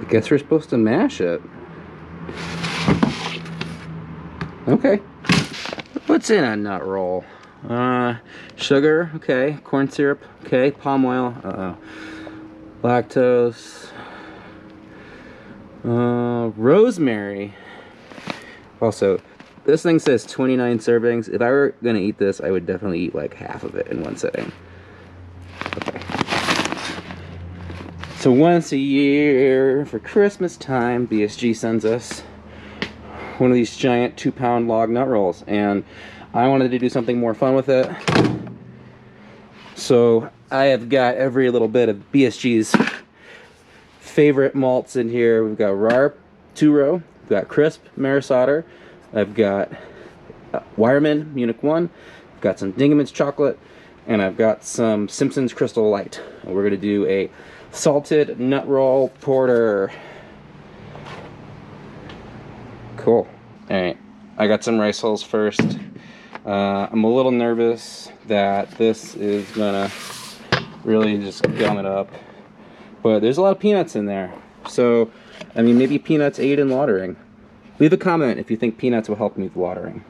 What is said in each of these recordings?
I guess we're supposed to mash it. Okay. What's in a nut roll? Sugar, okay. Corn syrup, okay. Palm oil, lactose. Rosemary. Also, this thing says 29 servings. If I were gonna eat this, I would definitely eat like half of it in one sitting. Okay. So once a year for Christmas time, BSG sends us one of these giant 2-pound log nut rolls, and I wanted to do something more fun with it. So I have got every little bit of BSG's favorite malts in here. We've got raw 2-row, we've got crisp Maris Otter, I've got Wireman Munich 1, I've got some Dingemans chocolate, and I've got some Simpson's Crystal Light. And we're gonna do a salted nut roll porter. Cool. Alright, I got some rice hulls first. I'm a little nervous that this is gonna really just gum it up, but there's a lot of peanuts in there. So, I mean, maybe peanuts aid in watering. Leave a comment if you think peanuts will help me with watering.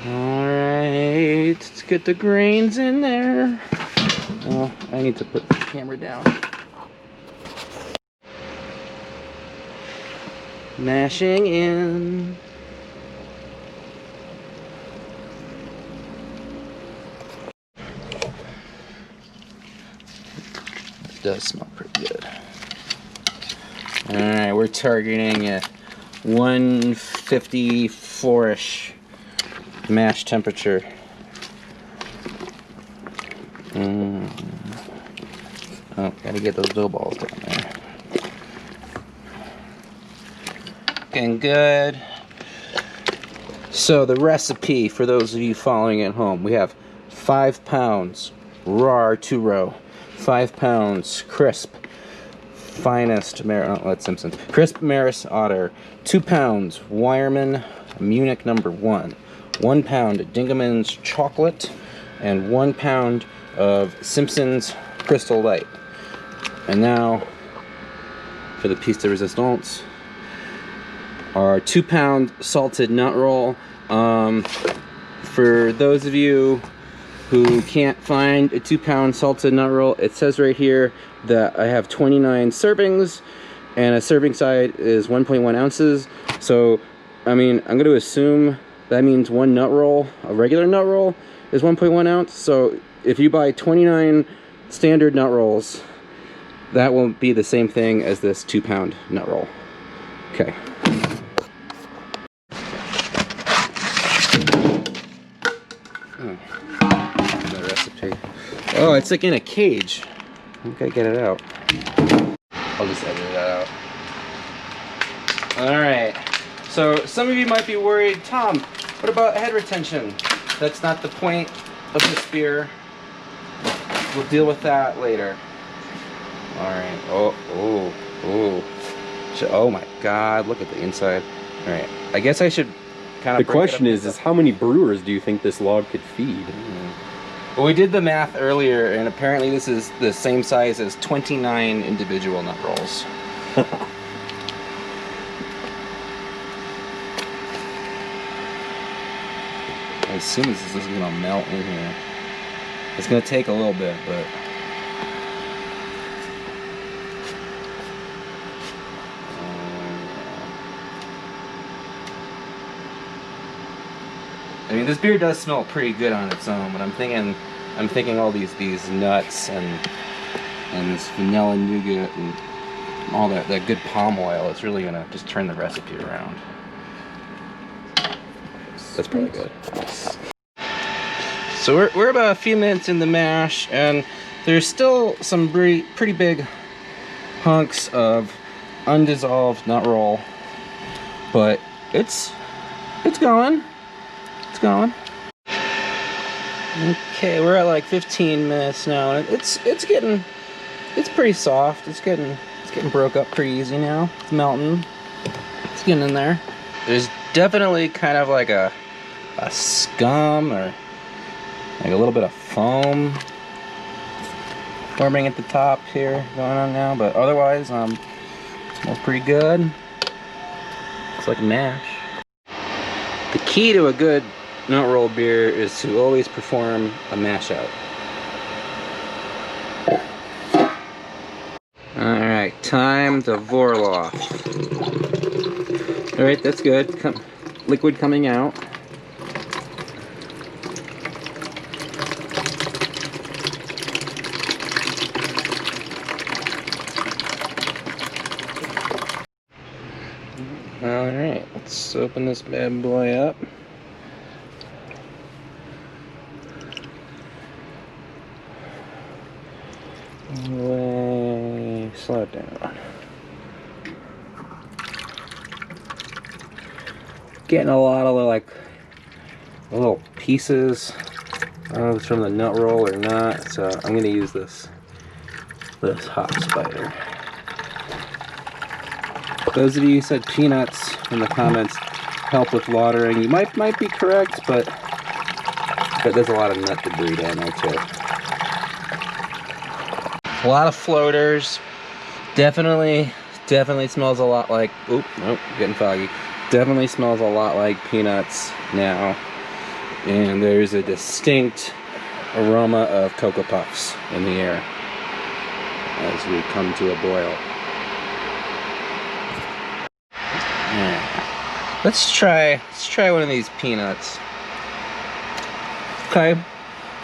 Alright, let's get the grains in there. Oh, I need to put the camera down. Mashing in. It does smell pretty good. Alright, we're targeting a 154-ish mash temperature. Oh, gotta get those dough balls down there. Looking good. So the recipe, for those of you following at home, we have 5 pounds raw 2-row, 5 pounds crisp finest Simpsons crisp Maris Otter, 2 pounds Wireman Munich number 1, 1 pound Dingemans chocolate, and 1 pound of Simpson's Crystal Light. And now for the piece de resistance, our 2-pound salted nut roll. For those of you who can't find a 2-pound salted nut roll, it says right here that I have 29 servings, and a serving size is 1.1 ounces. So, I mean, I'm going to assume that means one nut roll, a regular nut roll, is 1.1 ounce. So, if you buy 29 standard nut rolls, that will be the same thing as this 2-pound nut roll. Okay. The recipe. Oh, it's like in a cage. I gotta get it out. I'll just edit that out. Alright. So, some of you might be worried, Tom, what about head retention? That's not the point of this beer. We'll deal with that later. Alright. Oh my god, look at the inside. Alright. I guess I should kind of. The question is how many brewers do you think this log could feed? Well, we did the math earlier, and apparently this is the same size as 29 individual nut rolls. As soon as this is gonna melt in here. It's gonna take a little bit, but I mean, this beer does smell pretty good on its own, but I'm thinking all these nuts and this vanilla nougat and all that good palm oil. It's really gonna just turn the recipe around. That's pretty good. So we're about a few minutes in the mash, and there's still some pretty big hunks of undissolved nut roll, but it's going. It's going. Okay, we're at like 15 minutes now, and it's pretty soft. It's getting broke up pretty easy now. It's melting. It's getting in there. There's definitely kind of like a scum or like a little bit of foam forming at the top here going on now, but otherwise Smells pretty good. It's like mash. The key to a good nut roll beer is to always perform a mash out. Alright, time to Vorloff. Alright, that's good. Liquid coming out. Alright, let's open this bad boy up. Way, slow it down. Getting a lot of like little pieces. I don't know if it's from the nut roll or not, so I'm gonna use this hot spider. Those of you who said peanuts in the comments help with watering, you might be correct, but there's a lot of nut debris down there too. A lot of floaters. Definitely smells a lot like, oop, nope, getting foggy. Definitely smells a lot like peanuts now. And there's a distinct aroma of Cocoa Puffs in the air as we come to a boil. Alright. Let's try one of these peanuts. Okay.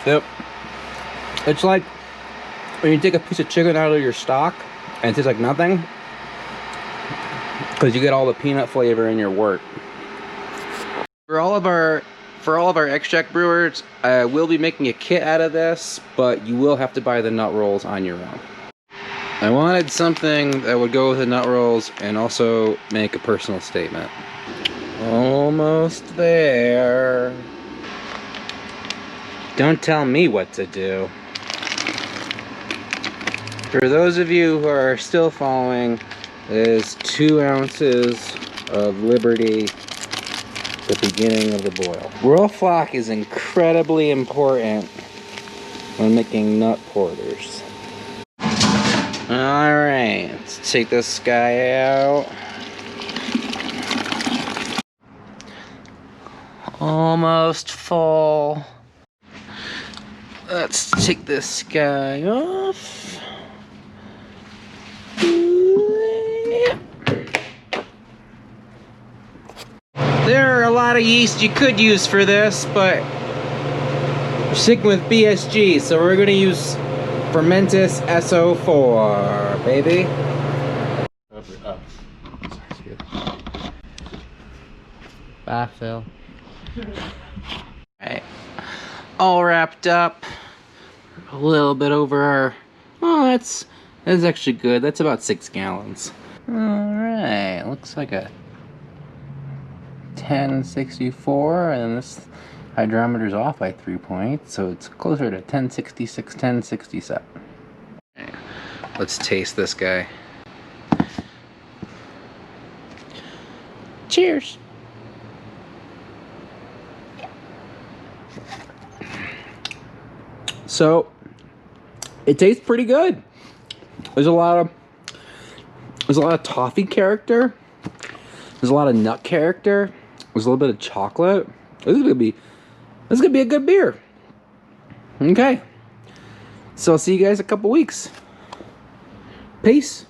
Yep. It's like when you take a piece of chicken out of your stock and it tastes like nothing, because you get all the peanut flavor in your wort. For all of our extract brewers, I will be making a kit out of this, but you will have to buy the nut rolls on your own. I wanted something that would go with the nut rolls and also make a personal statement. Almost there. Don't tell me what to do. For those of you who are still following, there's 2 ounces of Liberty, the beginning of the boil. Roll flock is incredibly important when making nut porters. Alright, let's take this guy out. Almost full. Let's take this guy off. There are a lot of yeast you could use for this, but we're sticking with BSG, so we're going to use Fermentus SO4, baby. Bye, Phil. Alright, all wrapped up. A little bit over our... Oh, that's actually good. That's about 6 gallons. Alright, looks like a 1064, and this hydrometer's off by 3 points, so it's closer to 1066, 1067. Okay, let's taste this guy. Cheers! So, it tastes pretty good. There's a lot of toffee character. There's a lot of nut character. There's a little bit of chocolate. This is gonna be a good beer. Okay. So I'll see you guys in a couple weeks. Peace.